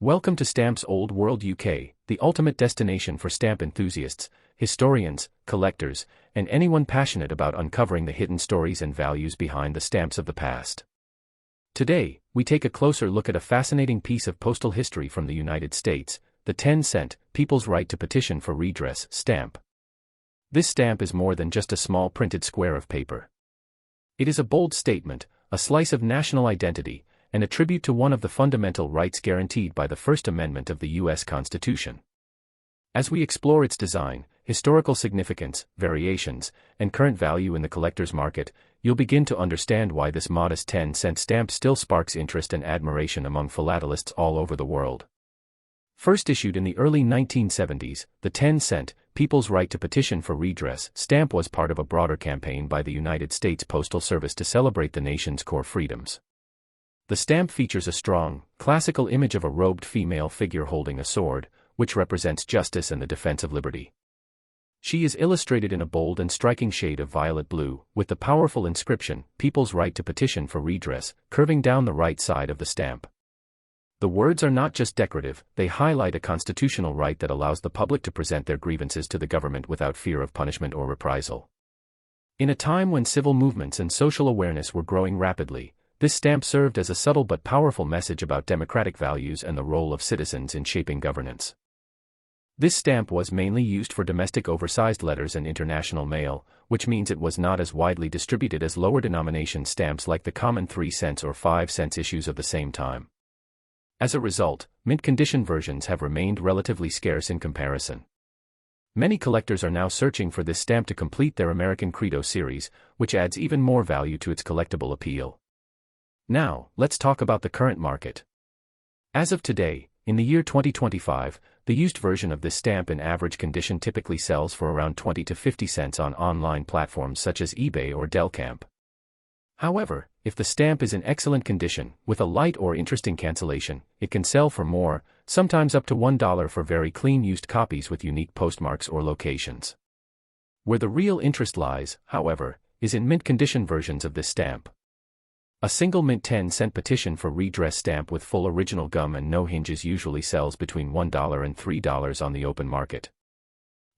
Welcome to Stamps Old World UK, the ultimate destination for stamp enthusiasts, historians, collectors, and anyone passionate about uncovering the hidden stories and values behind the stamps of the past. Today, we take a closer look at a fascinating piece of postal history from the United States, the 10-cent, People's Right to Petition for Redress stamp. This stamp is more than just a small printed square of paper. It is a bold statement, a slice of national identity, and a tribute to one of the fundamental rights guaranteed by the First Amendment of the U.S. Constitution. As we explore its design, historical significance, variations, and current value in the collector's market, you'll begin to understand why this modest 10-cent stamp still sparks interest and admiration among philatelists all over the world. First issued in the early 1970s, the 10-cent, People's Right to Petition for Redress stamp was part of a broader campaign by the United States Postal Service to celebrate the nation's core freedoms. The stamp features a strong, classical image of a robed female figure holding a sword, which represents justice and the defense of liberty. She is illustrated in a bold and striking shade of violet blue, with the powerful inscription, People's Right to Petition for Redress, curving down the right side of the stamp. The words are not just decorative, they highlight a constitutional right that allows the public to present their grievances to the government without fear of punishment or reprisal. In a time when civil movements and social awareness were growing rapidly, this stamp served as a subtle but powerful message about democratic values and the role of citizens in shaping governance. This stamp was mainly used for domestic oversized letters and international mail, which means it was not as widely distributed as lower denomination stamps like the common 3-cent or 5-cent issues of the same time. As a result, mint-condition versions have remained relatively scarce in comparison. Many collectors are now searching for this stamp to complete their American Credo series, which adds even more value to its collectible appeal. Now, let's talk about the current market. As of today, in the year 2025, the used version of this stamp in average condition typically sells for around 20 to 50 cents on online platforms such as eBay or Delcamp. However, if the stamp is in excellent condition, with a light or interesting cancellation, it can sell for more, sometimes up to $1 for very clean used copies with unique postmarks or locations. Where the real interest lies, however, is in mint condition versions of this stamp. A single mint 10-cent petition for redress stamp with full original gum and no hinges usually sells between $1 and $3 on the open market.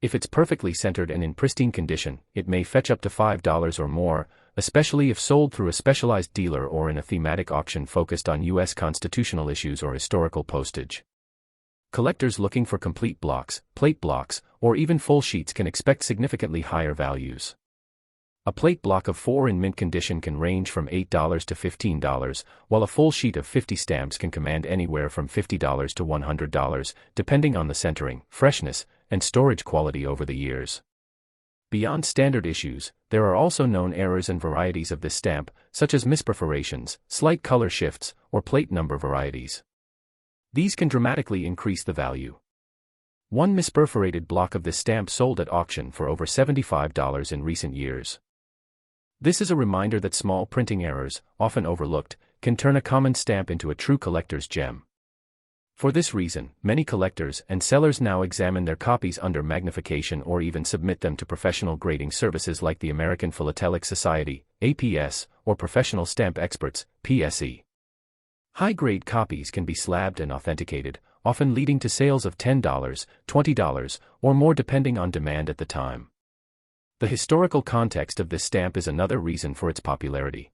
If it's perfectly centered and in pristine condition, it may fetch up to $5 or more, especially if sold through a specialized dealer or in a thematic auction focused on U.S. constitutional issues or historical postage. Collectors looking for complete blocks, plate blocks, or even full sheets can expect significantly higher values. A plate block of 4 in mint condition can range from $8 to $15, while a full sheet of 50 stamps can command anywhere from $50 to $100, depending on the centering, freshness, and storage quality over the years. Beyond standard issues, there are also known errors and varieties of this stamp, such as misperforations, slight color shifts, or plate number varieties. These can dramatically increase the value. One misperforated block of this stamp sold at auction for over $75 in recent years. This is a reminder that small printing errors, often overlooked, can turn a common stamp into a true collector's gem. For this reason, many collectors and sellers now examine their copies under magnification or even submit them to professional grading services like the American Philatelic Society, APS, or Professional Stamp Experts, PSE. High-grade copies can be slabbed and authenticated, often leading to sales of $10, $20, or more depending on demand at the time. The historical context of this stamp is another reason for its popularity.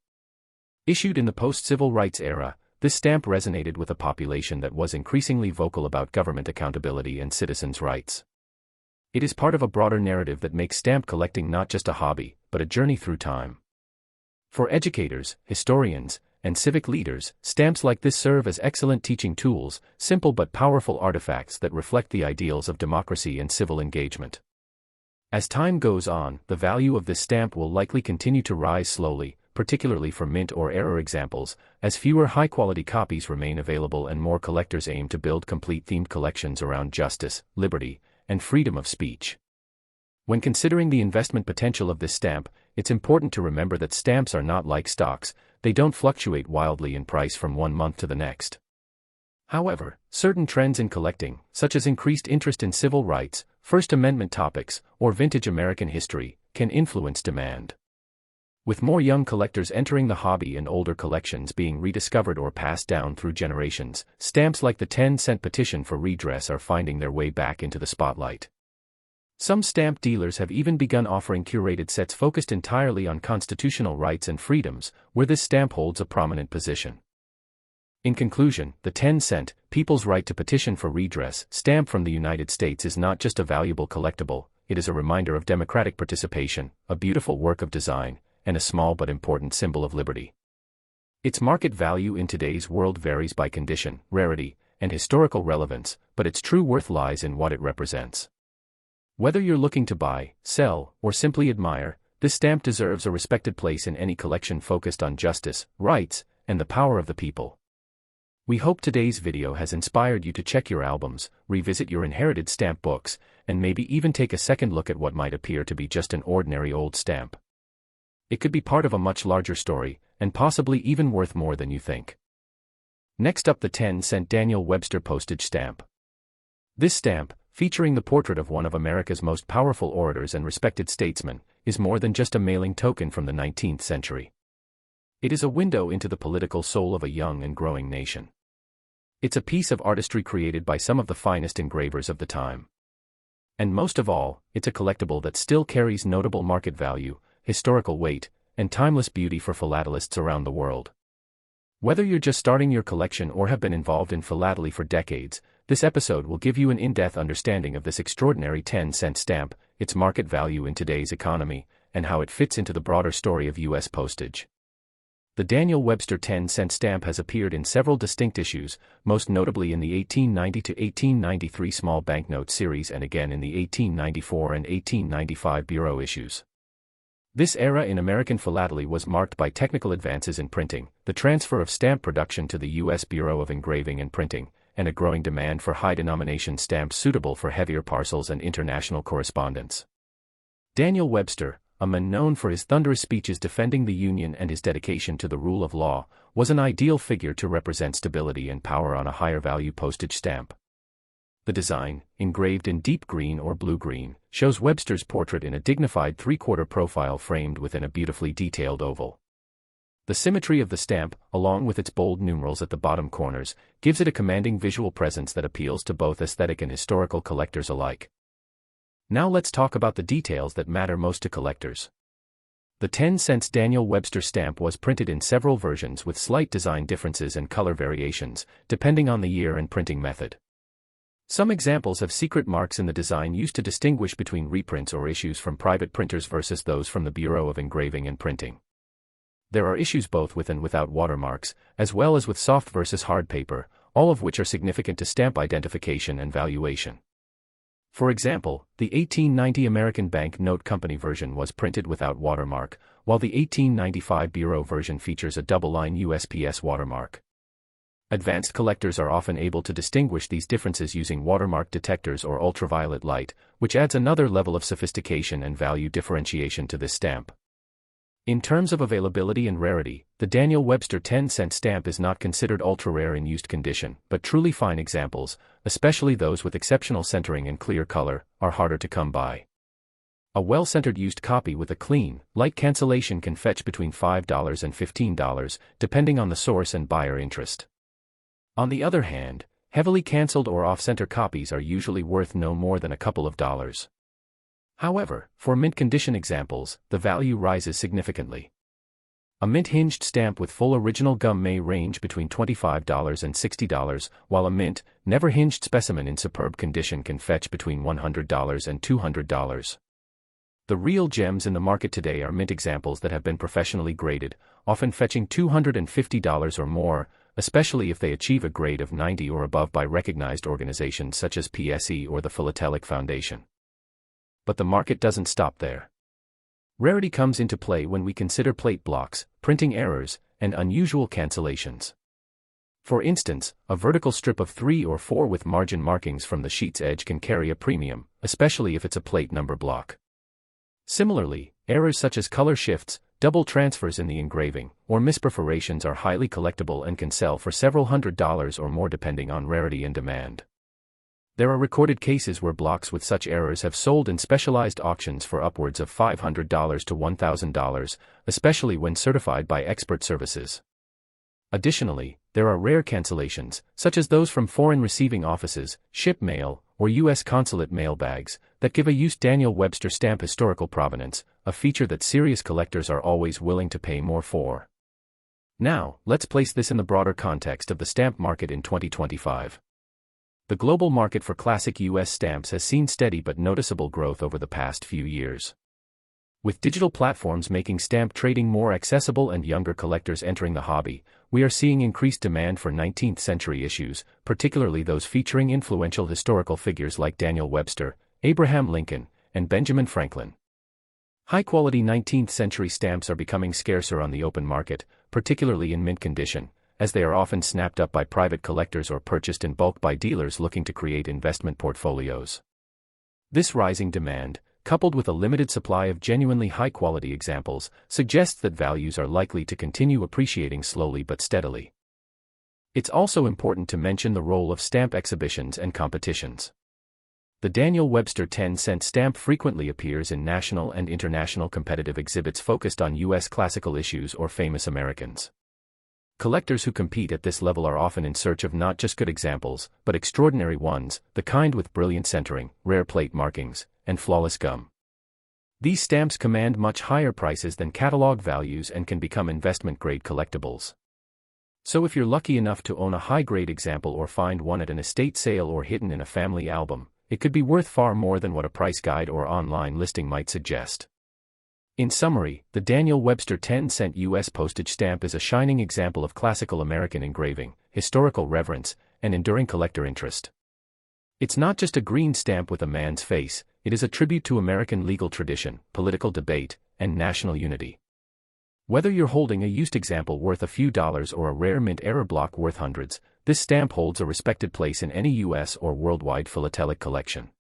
Issued in the post-civil rights era, this stamp resonated with a population that was increasingly vocal about government accountability and citizens' rights. It is part of a broader narrative that makes stamp collecting not just a hobby, but a journey through time. For educators, historians, and civic leaders, stamps like this serve as excellent teaching tools, simple but powerful artifacts that reflect the ideals of democracy and civil engagement. As time goes on, the value of this stamp will likely continue to rise slowly, particularly for mint or error examples, as fewer high-quality copies remain available and more collectors aim to build complete themed collections around justice, liberty, and freedom of speech. When considering the investment potential of this stamp, it's important to remember that stamps are not like stocks, they don't fluctuate wildly in price from one month to the next. However, certain trends in collecting, such as increased interest in civil rights, First Amendment topics, or vintage American history, can influence demand. With more young collectors entering the hobby and older collections being rediscovered or passed down through generations, stamps like the 10-cent petition for redress are finding their way back into the spotlight. Some stamp dealers have even begun offering curated sets focused entirely on constitutional rights and freedoms, where this stamp holds a prominent position. In conclusion, the 10-cent, People's Right to Petition for Redress stamp from the United States is not just a valuable collectible, it is a reminder of democratic participation, a beautiful work of design, and a small but important symbol of liberty. Its market value in today's world varies by condition, rarity, and historical relevance, but its true worth lies in what it represents. Whether you're looking to buy, sell, or simply admire, this stamp deserves a respected place in any collection focused on justice, rights, and the power of the people. We hope today's video has inspired you to check your albums, revisit your inherited stamp books, and maybe even take a second look at what might appear to be just an ordinary old stamp. It could be part of a much larger story, and possibly even worth more than you think. Next up, the 10-cent Daniel Webster postage stamp. This stamp, featuring the portrait of one of America's most powerful orators and respected statesmen, is more than just a mailing token from the 19th century. It is a window into the political soul of a young and growing nation. It's a piece of artistry created by some of the finest engravers of the time. And most of all, it's a collectible that still carries notable market value, historical weight, and timeless beauty for philatelists around the world. Whether you're just starting your collection or have been involved in philately for decades, this episode will give you an in-depth understanding of this extraordinary 10-cent stamp, its market value in today's economy, and how it fits into the broader story of U.S. postage. The Daniel Webster 10-cent stamp has appeared in several distinct issues, most notably in the 1890 to 1893 small banknote series and again in the 1894 and 1895 bureau issues. This era in American philately was marked by technical advances in printing, the transfer of stamp production to the U.S. Bureau of Engraving and Printing, and a growing demand for high-denomination stamps suitable for heavier parcels and international correspondence. Daniel Webster, a man known for his thunderous speeches defending the Union and his dedication to the rule of law, was an ideal figure to represent stability and power on a higher-value postage stamp. The design, engraved in deep green or blue-green, shows Webster's portrait in a dignified three-quarter profile framed within a beautifully detailed oval. The symmetry of the stamp, along with its bold numerals at the bottom corners, gives it a commanding visual presence that appeals to both aesthetic and historical collectors alike. Now let's talk about the details that matter most to collectors. The 10-cent Daniel Webster stamp was printed in several versions with slight design differences and color variations, depending on the year and printing method. Some examples have secret marks in the design used to distinguish between reprints or issues from private printers versus those from the Bureau of Engraving and Printing. There are issues both with and without watermarks, as well as with soft versus hard paper, all of which are significant to stamp identification and valuation. For example, the 1890 American Bank Note Company version was printed without watermark, while the 1895 Bureau version features a double-line USPS watermark. Advanced collectors are often able to distinguish these differences using watermark detectors or ultraviolet light, which adds another level of sophistication and value differentiation to this stamp. In terms of availability and rarity, the Daniel Webster 10-cent stamp is not considered ultra-rare in used condition, but truly fine examples, especially those with exceptional centering and clear color, are harder to come by. A well-centered used copy with a clean, light cancellation can fetch between $5 and $15, depending on the source and buyer interest. On the other hand, heavily cancelled or off-center copies are usually worth no more than a couple of dollars. However, for mint-condition examples, the value rises significantly. A mint-hinged stamp with full original gum may range between $25 and $60, while a mint, never-hinged specimen in superb condition can fetch between $100 and $200. The real gems in the market today are mint examples that have been professionally graded, often fetching $250 or more, especially if they achieve a grade of 90 or above by recognized organizations such as PSE or the Philatelic Foundation. But the market doesn't stop there. Rarity comes into play when we consider plate blocks, printing errors, and unusual cancellations. For instance, a vertical strip of 3 or 4 with margin markings from the sheet's edge can carry a premium, especially if it's a plate number block. Similarly, errors such as color shifts, double transfers in the engraving, or misperforations are highly collectible and can sell for several $100s or more depending on rarity and demand. There are recorded cases where blocks with such errors have sold in specialized auctions for upwards of $500 to $1,000, especially when certified by expert services. Additionally, there are rare cancellations, such as those from foreign receiving offices, ship mail, or U.S. consulate mail bags, that give a used Daniel Webster stamp historical provenance, a feature that serious collectors are always willing to pay more for. Now, let's place this in the broader context of the stamp market in 2025. The global market for classic U.S. stamps has seen steady but noticeable growth over the past few years. With digital platforms making stamp trading more accessible and younger collectors entering the hobby, we are seeing increased demand for 19th-century issues, particularly those featuring influential historical figures like Daniel Webster, Abraham Lincoln, and Benjamin Franklin. High-quality 19th-century stamps are becoming scarcer on the open market, particularly in mint condition, as they are often snapped up by private collectors or purchased in bulk by dealers looking to create investment portfolios. This rising demand, coupled with a limited supply of genuinely high-quality examples, suggests that values are likely to continue appreciating slowly but steadily. It's also important to mention the role of stamp exhibitions and competitions. The Daniel Webster 10-cent stamp frequently appears in national and international competitive exhibits focused on U.S. classical issues or famous Americans. Collectors who compete at this level are often in search of not just good examples, but extraordinary ones, the kind with brilliant centering, rare plate markings, and flawless gum. These stamps command much higher prices than catalog values and can become investment-grade collectibles. So if you're lucky enough to own a high-grade example or find one at an estate sale or hidden in a family album, it could be worth far more than what a price guide or online listing might suggest. In summary, the Daniel Webster 10-cent U.S. postage stamp is a shining example of classical American engraving, historical reverence, and enduring collector interest. It's not just a green stamp with a man's face, it is a tribute to American legal tradition, political debate, and national unity. Whether you're holding a used example worth a few dollars or a rare mint-era block worth hundreds, this stamp holds a respected place in any U.S. or worldwide philatelic collection.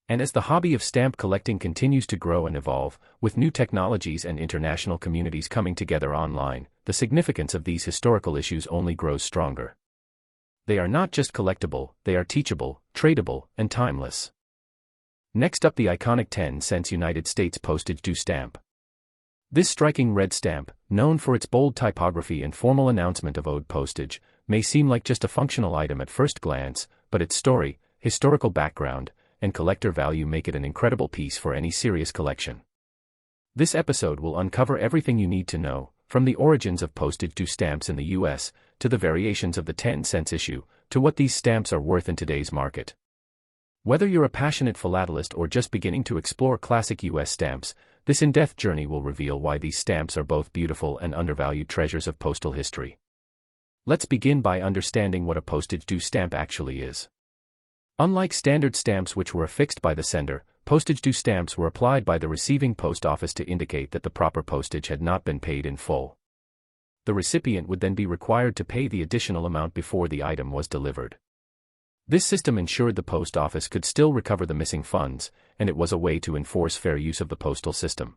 And as the hobby of stamp collecting continues to grow and evolve, with new technologies and international communities coming together online, the significance of these historical issues only grows stronger. They are not just collectible, they are teachable, tradable, and timeless. Next up, the iconic 10-cent United States Postage Due stamp. This striking red stamp, known for its bold typography and formal announcement of owed postage, may seem like just a functional item at first glance, but its story, historical background, and collector value make it an incredible piece for any serious collection. This episode will uncover everything you need to know, from the origins of postage due stamps in the U.S., to the variations of the 10-cent issue, to what these stamps are worth in today's market. Whether you're a passionate philatelist or just beginning to explore classic U.S. stamps, this in-depth journey will reveal why these stamps are both beautiful and undervalued treasures of postal history. Let's begin by understanding what a postage due stamp actually is. Unlike standard stamps which were affixed by the sender, postage due stamps were applied by the receiving post office to indicate that the proper postage had not been paid in full. The recipient would then be required to pay the additional amount before the item was delivered. This system ensured the post office could still recover the missing funds, and it was a way to enforce fair use of the postal system.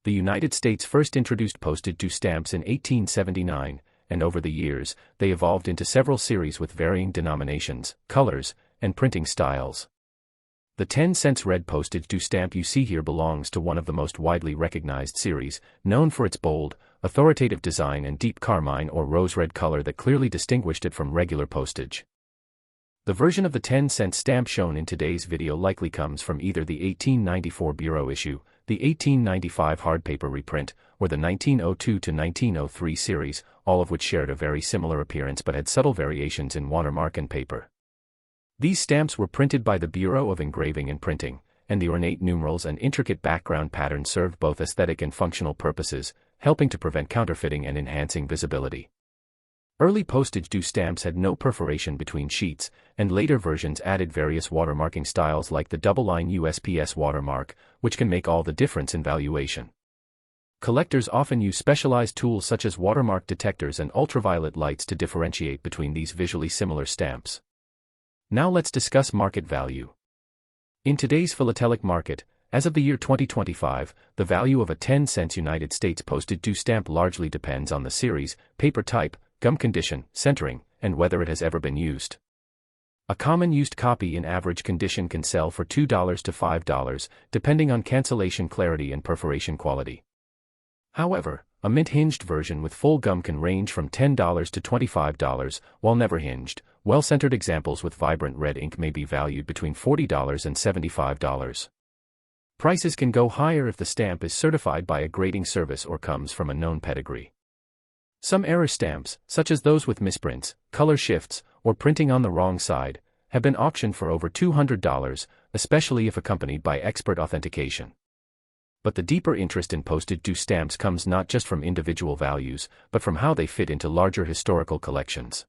The United States first introduced postage due stamps in 1879, and over the years, they evolved into several series with varying denominations, colors, and printing styles. The 10-cent red postage due stamp you see here belongs to one of the most widely recognized series, known for its bold, authoritative design and deep carmine or rose-red color that clearly distinguished it from regular postage. The version of the 10-cent stamp shown in today's video likely comes from either the 1894 Bureau issue, the 1895 hardpaper reprint, or the 1902 to 1903 series, all of which shared a very similar appearance but had subtle variations in watermark and paper. These stamps were printed by the Bureau of Engraving and Printing, and the ornate numerals and intricate background patterns served both aesthetic and functional purposes, helping to prevent counterfeiting and enhancing visibility. Early postage due stamps had no perforation between sheets, and later versions added various watermarking styles like the double-line USPS watermark, which can make all the difference in valuation. Collectors often use specialized tools such as watermark detectors and ultraviolet lights to differentiate between these visually similar stamps. Now let's discuss market value. In today's philatelic market, as of the year 2025, the value of a 10-cent United States postage due stamp largely depends on the series, paper type, gum condition, centering, and whether it has ever been used. A common used copy in average condition can sell for $2 to $5, depending on cancellation clarity and perforation quality. However, a mint-hinged version with full gum can range from $10 to $25, while never hinged. Well-centered examples with vibrant red ink may be valued between $40 and $75. Prices can go higher if the stamp is certified by a grading service or comes from a known pedigree. Some error stamps, such as those with misprints, color shifts, or printing on the wrong side, have been auctioned for over $200, especially if accompanied by expert authentication. But the deeper interest in postage due stamps comes not just from individual values, but from how they fit into larger historical collections.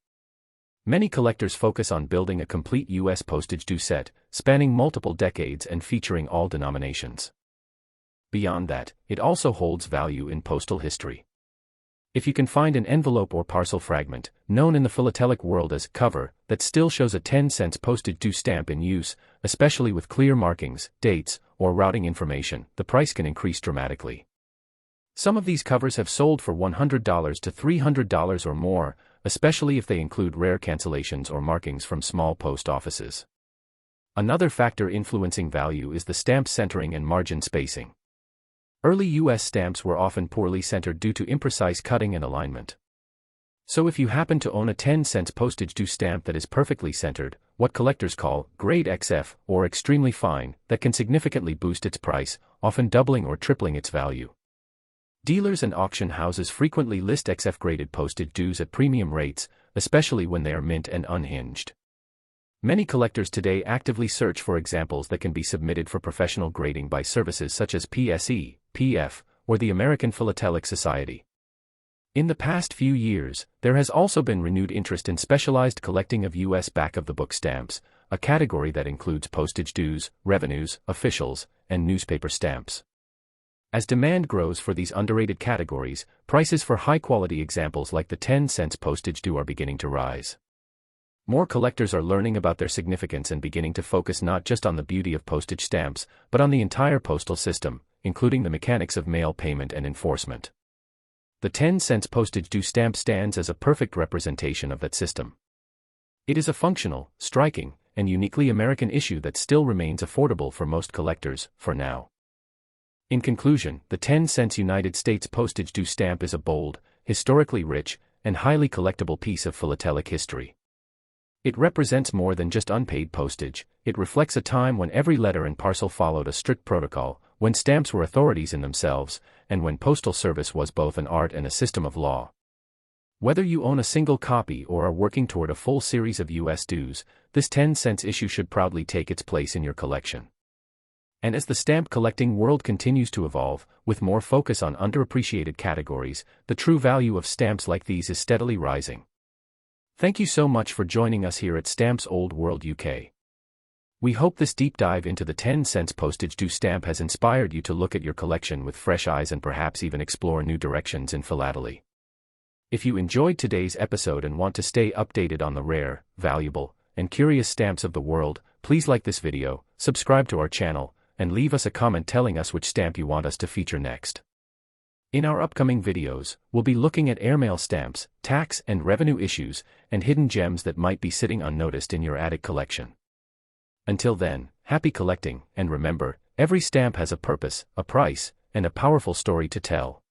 Many collectors focus on building a complete U.S. postage due set, spanning multiple decades and featuring all denominations. Beyond that, it also holds value in postal history. If you can find an envelope or parcel fragment, known in the philatelic world as cover, that still shows a 10-cent postage due stamp in use, especially with clear markings, dates, or routing information, the price can increase dramatically. Some of these covers have sold for $100 to $300 or more, especially if they include rare cancellations or markings from small post offices. Another factor influencing value is the stamp centering and margin spacing. Early U.S. stamps were often poorly centered due to imprecise cutting and alignment. So if you happen to own a 10-cent postage due stamp that is perfectly centered, what collectors call grade XF or extremely fine, that can significantly boost its price, often doubling or tripling its value. Dealers and auction houses frequently list XF-graded postage dues at premium rates, especially when they are mint and unhinged. Many collectors today actively search for examples that can be submitted for professional grading by services such as PSE, PF, or the American Philatelic Society. In the past few years, there has also been renewed interest in specialized collecting of U.S. back-of-the-book stamps, a category that includes postage dues, revenues, officials, and newspaper stamps. As demand grows for these underrated categories, prices for high-quality examples like the 10-cent postage due are beginning to rise. More collectors are learning about their significance and beginning to focus not just on the beauty of postage stamps, but on the entire postal system, including the mechanics of mail payment and enforcement. The 10-cent postage due stamp stands as a perfect representation of that system. It is a functional, striking, and uniquely American issue that still remains affordable for most collectors, for now. In conclusion, the 10-cent United States postage due stamp is a bold, historically rich, and highly collectible piece of philatelic history. It represents more than just unpaid postage. It reflects a time when every letter and parcel followed a strict protocol, when stamps were authorities in themselves, and when postal service was both an art and a system of law. Whether you own a single copy or are working toward a full series of U.S. dues, this 10-cent issue should proudly take its place in your collection. And as the stamp collecting world continues to evolve, with more focus on underappreciated categories, the true value of stamps like these is steadily rising. Thank you so much for joining us here at Stamps Old World UK. We hope this deep dive into the 10-cent postage due stamp has inspired you to look at your collection with fresh eyes and perhaps even explore new directions in philately. If you enjoyed today's episode and want to stay updated on the rare, valuable, and curious stamps of the world, please like this video, subscribe to our channel, and leave us a comment telling us which stamp you want us to feature next. In our upcoming videos, we'll be looking at airmail stamps, tax and revenue issues, and hidden gems that might be sitting unnoticed in your attic collection. Until then, happy collecting, and remember, every stamp has a purpose, a price, and a powerful story to tell.